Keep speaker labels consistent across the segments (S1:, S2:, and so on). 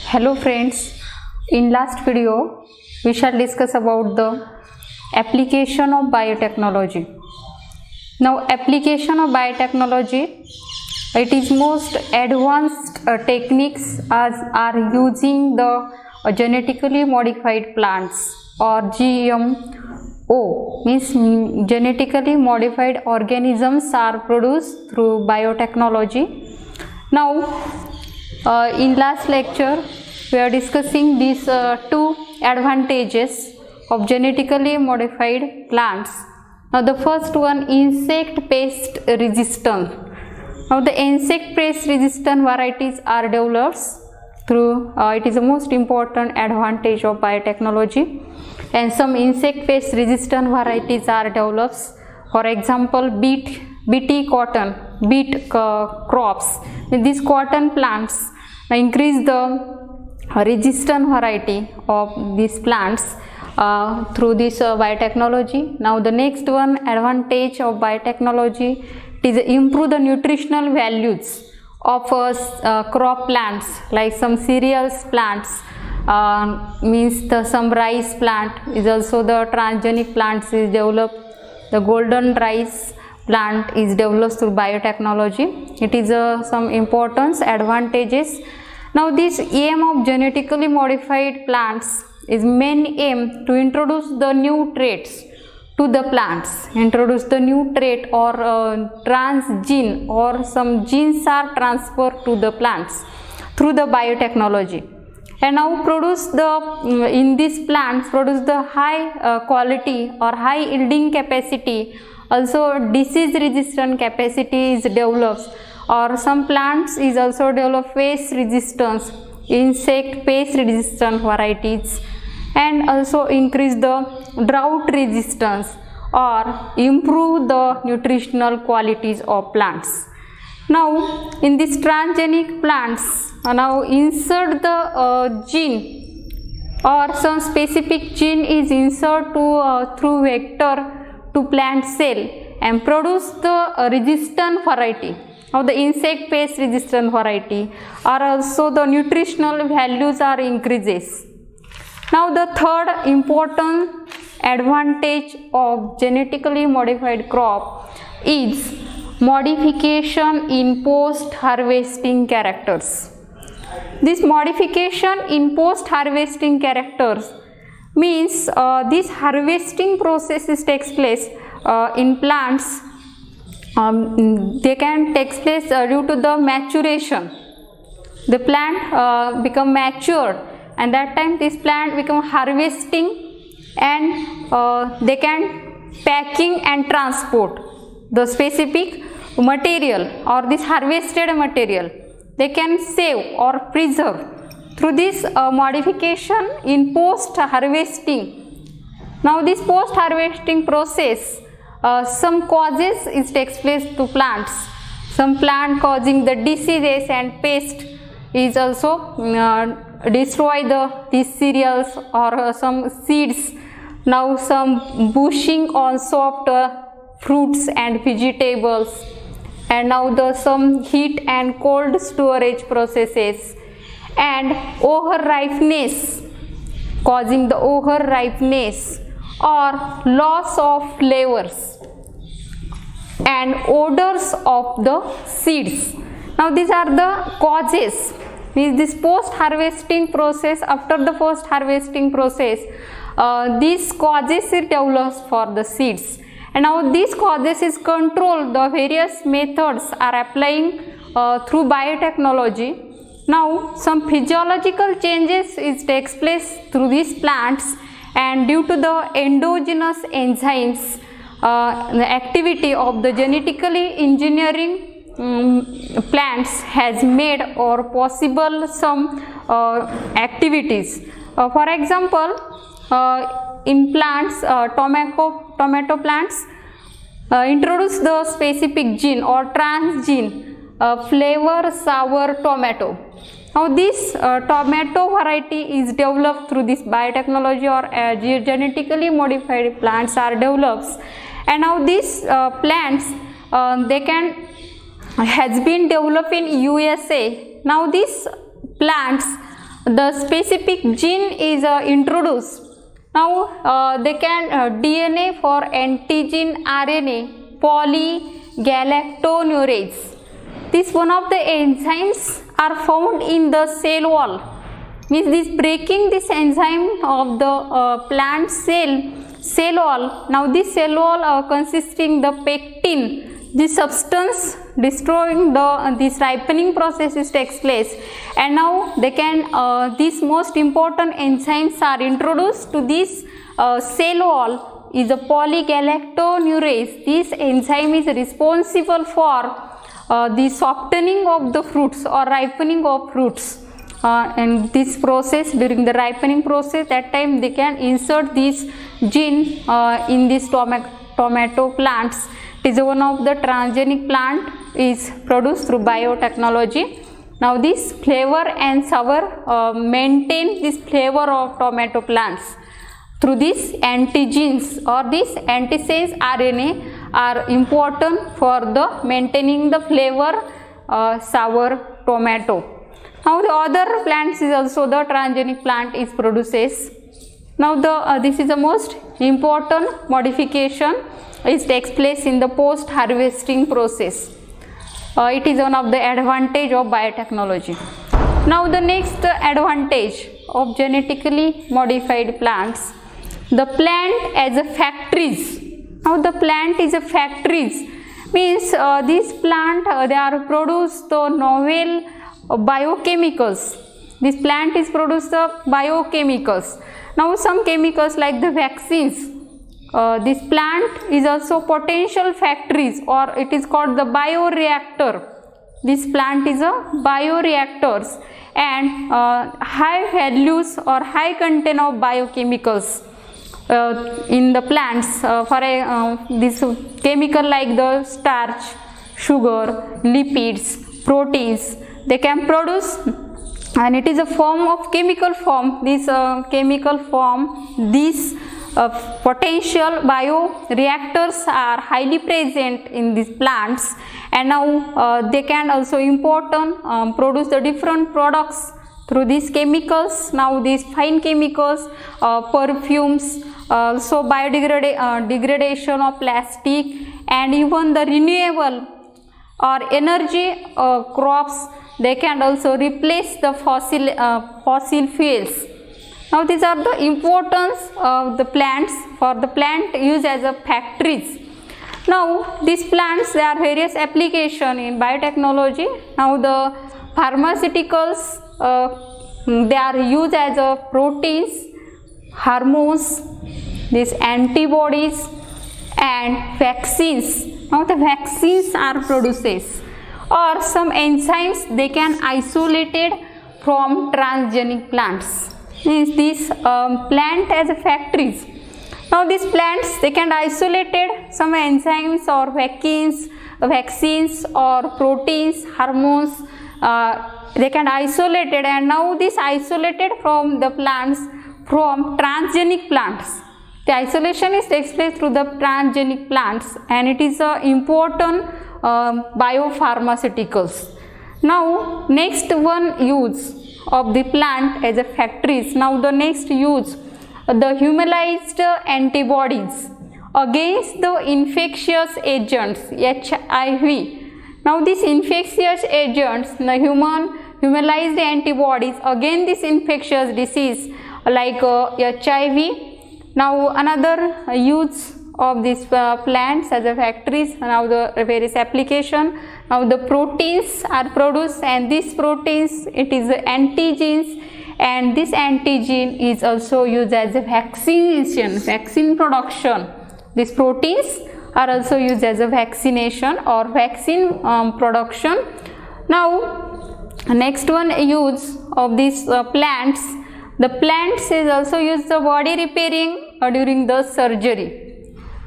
S1: Hello friends, in last video we shall discuss about the application of biotechnology. Now application of biotechnology, it is most advanced techniques as are using the genetically modified plants or GMO, means genetically modified organisms are produced through biotechnology. Now in last lecture we are discussing these two advantages of genetically modified plants. Now the first one, insect pest resistance. Now the insect pest resistant varieties are developed through it is the most important advantage of biotechnology, and some insect pest resistant varieties are developed. For example, BT cotton, beet crops. These cotton plants increase the resistant variety of these plants through this biotechnology. Now the next one advantage of biotechnology is improve the nutritional values of crop plants, like some cereals plants, means some rice plant is also the transgenic plants is developed. The golden rice plant is developed through biotechnology. It is some importance advantages. Now this aim of genetically modified plants is main aim to introduce the new traits to the plants, introduce the new trait or transgene, or some genes are transferred to the plants through the biotechnology, and now produce the in these plants produce the high quality or high yielding capacity. Also disease resistant capacity is developed, or some plants is also develop pest resistance, insect pest resistant varieties, and also increase the drought resistance or improve the nutritional qualities of plants. Now in these transgenic plants, now insert the gene or some specific gene is inserted to through vector to plant cell and produce the resistant variety of the insect pest resistant variety, or also the nutritional values are increases. Now the third important advantage of genetically modified crop is modification in post harvesting characters. This modification in post harvesting characters means this harvesting process takes place in plants. They can take place due to the maturation. The plant become matured, and that time this plant become harvesting, and they can packing and transport the specific material or this harvested material. They can save or preserve through this modification in post harvesting. Now this post harvesting process, some causes it takes place to plants. Some plant causing the diseases and pest is also destroy these cereals or some seeds. Now some bushing on soft fruits and vegetables, and now the some heat and cold storage processes, and over ripeness, causing the over ripeness or loss of flavors and odors of the seeds. Now these are the causes. Means this post harvesting process, after the post harvesting process, these causes is developed for the seeds, and now these causes is control. The various methods are applying through biotechnology. Now some physiological changes is takes place through these plants, and due to the endogenous enzymes, the activity of the genetically engineering plants has made or possible some activities. For example, in plants, tomato plants introduce the specific gene or transgene, flavor sour tomato. Now this tomato variety is developed through this biotechnology, or genetically modified plants are developed, and now these plants they can has been developed in USA. Now these plants the specific gene is introduced. Now they can DNA for antigen RNA polygalactonuclease. This one of the enzymes are found in the cell wall. Means this breaking this enzyme of the plant cell wall. Now this cell wall consisting the pectin. This substance destroying this ripening process takes place, and now they can these most important enzymes are introduced to this cell wall is a polygalactonuclease. This enzyme is responsible for the softening of the fruits or ripening of fruits. And this process, during the ripening process, that time they can insert this gene in this tomato plants. It is one of the transgenic plant is produced through biotechnology. Now this flavor and sour maintain this flavor of tomato plants through these antigens or this antisense RNA are important for the maintaining the flavor sour tomato. Now the other plants is also the transgenic plant is produces. Now this is the most important modification. It takes place in the post harvesting process. It is one of the advantage of biotechnology. Now the next advantage of genetically modified plants, the plant as a factories. Now the plant is a factories, means this plant they are produced the novel biochemicals. This plant is produced the biochemicals. Now some chemicals like the vaccines. This plant is also potential factories, or it is called the bioreactor. This plant is a bioreactors and high values or high content of biochemicals in the plants. For this chemical like the starch, sugar, lipids, proteins, they can produce, and it is a form of chemical form. This chemical form, these potential bioreactors are highly present in these plants, and now they can also important produce the different products through these chemicals. Now these fine chemicals, perfumes, so biodegradation of plastic, and even the renewable or energy crops, they can also replace the fossil fuels. Now these are the importance of the plants for the plant use as a factories. Now these plants, there are various application in biotechnology. Now the pharmaceuticals, they are used as a proteins, hormones, these antibodies and vaccines. Now the vaccines are produced, or some enzymes they can isolated from transgenic plants. Means these plant as a factories. Now these plants they can isolated some enzymes or vaccines or proteins, hormones, they can isolated, and now this isolated from the plants from transgenic plants. The isolation is takes place through the transgenic plants, and it is a important biopharmaceuticals. Now next one use of the plant as a factories. Now the next use, the humanized antibodies against the infectious agents HIV. Now these infectious agents, the humanized antibodies against this infectious disease like HIV. Now another use of these plants as a factories. Now the various application. Now the proteins are produced, and these proteins, it is antigens, and this antigen is also used as a vaccine production. These proteins are also used as a vaccination or vaccine production. Now next one use of these plants, the plants is also used the body repairing during the surgery.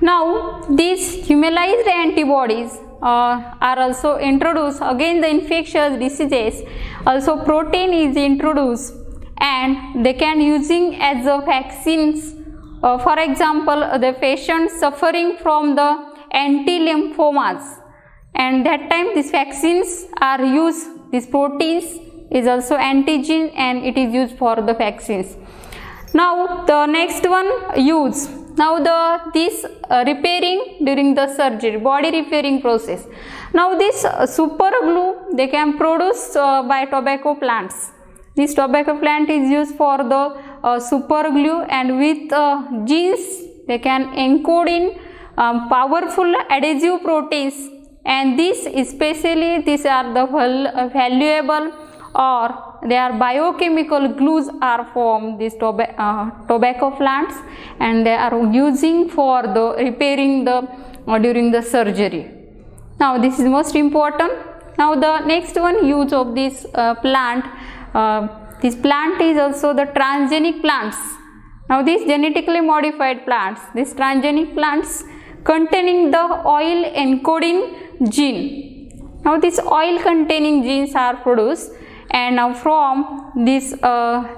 S1: Now these humanized antibodies are also introduced against the infectious diseases. Also protein is introduced, and they can using as a vaccines. For example, the patient suffering from the anti-lymphomas, and that time these vaccines are used, these proteins is also antigen and it is used for the vaccines. Now the next one, use. Now this repairing during the surgery, body repairing process. Now this super glue they can produce by tobacco plants. This tobacco plant is used for the super glue, and with genes they can encode in powerful adhesive proteins, and this especially these are the valuable or they are biochemical glues are from these tobacco plants, and they are using for the repairing the during the surgery. Now this is most important. Now the next one, use of this plant. This plant is also the transgenic plants. Now these genetically modified plants, these transgenic plants containing the oil encoding gene. Now these oil containing genes are produced, and now from this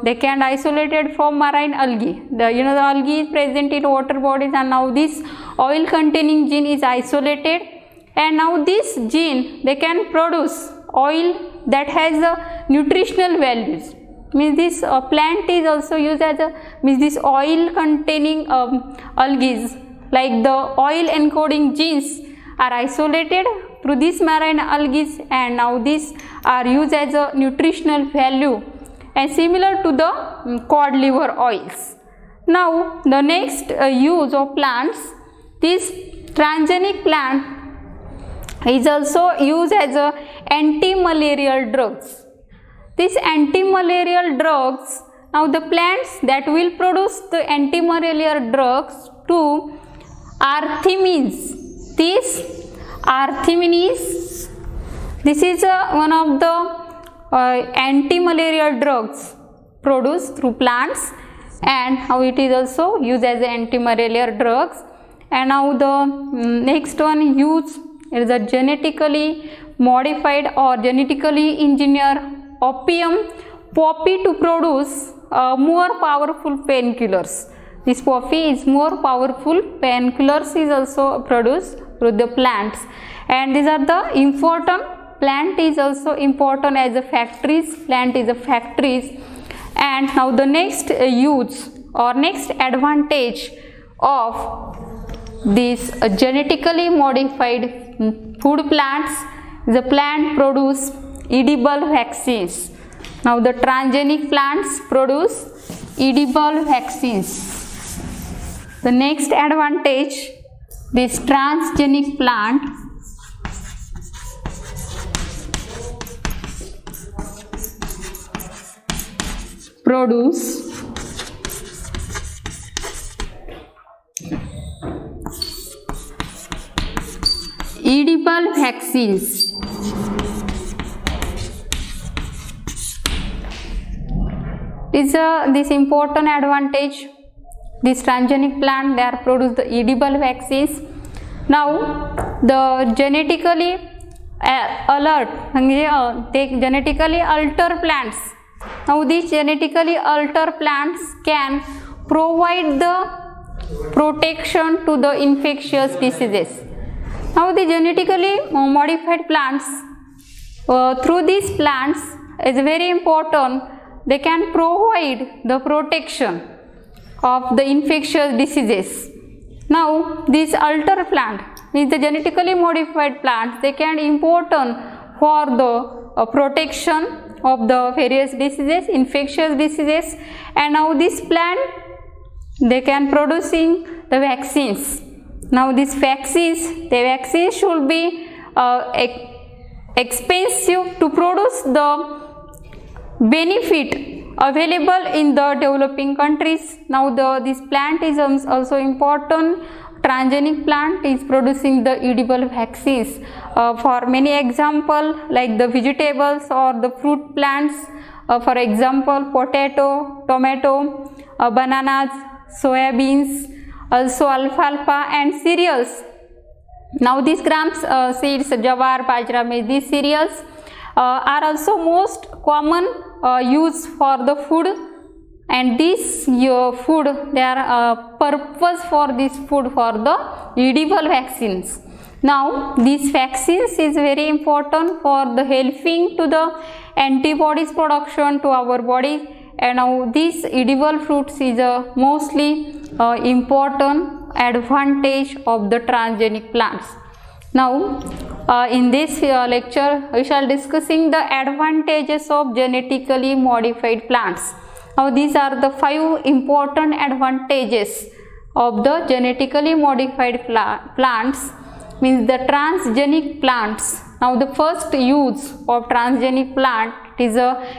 S1: they can isolated from marine algae. The algae is present in water bodies, and now this oil containing gene is isolated, and now this gene they can produce oil that has nutritional values. Means this plant is also used as this oil containing algae, like the oil encoding genes are isolated through this marine algae, and now these are used as a nutritional value and similar to the cod liver oils. Now the next use of plants, this transgenic plant is also used as a anti-malarial drugs. These anti-malarial drugs, now the plants that will produce the anti-malarial drugs to artemisinin. This is one of the anti-malarial drugs produced through plants, and how it is also used as anti-malarial drugs. And now the next one, use is a genetically modified or genetically engineered opium poppy to produce more powerful painkillers. This poppy is more powerful painkillers is also produced through the plants, and these are the important. Plant is also important as a factories. Plant is a factories. And now the next use or next advantage of these genetically modified food plants, the plant produce edible vaccines. Now the transgenic plants produce edible vaccines. The next advantage, this transgenic plant produce edible vaccines. This important advantage, this transgenic plant they are produce the edible vaccines. Now the genetically genetically alter plants. Now these genetically alter plants can provide the protection to the infectious diseases. Now the genetically modified plants, through these plants is very important, they can provide the protection of the infectious diseases. Now this alter plant, means the genetically modified plants, they can important for the protection of the various diseases, infectious diseases, and now this plant they can producing the vaccines. Now these vaccines, the vaccines should be expensive to produce the benefit available in the developing countries. Now this plant is also important. Transgenic plant is producing the edible vaccines for many example, like the vegetables or the fruit plants, for example potato, tomato, bananas, soybeans, also alfalfa, and cereals. Now these grams seeds, jawar, bajra, maize, these cereals are also most common used for the food, and this food, they are purpose for this food for the edible vaccines. Now these vaccines is very important for the helping to the antibodies production to our body, and now this edible fruits is a mostly important advantage of the transgenic plants. Now in this lecture we shall discussing the advantages of genetically modified plants. Now these are the 5 important advantages of the genetically modified plants, means the transgenic plants. Now the first use of transgenic plant is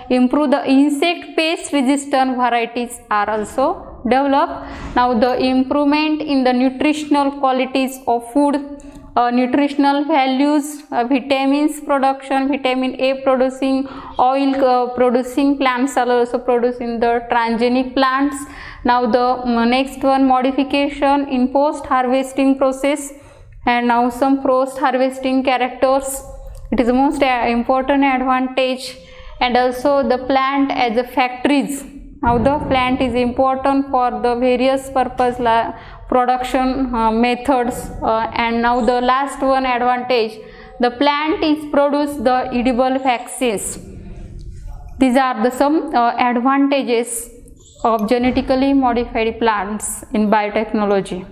S1: improve the insect pest resistant varieties are also developed. Now the improvement in the nutritional qualities of food, nutritional values, vitamins production, vitamin A producing, oil producing plants are also produced in the transgenic plants. Now the next one, modification in post harvesting process, and now some post harvesting characters, it is the most important advantage. And also the plant as a factories. Now the plant is important for the various purpose production methods, and now the last one advantage, the plant is produce the edible vaccines. These are the some advantages of genetically modified plants in biotechnology.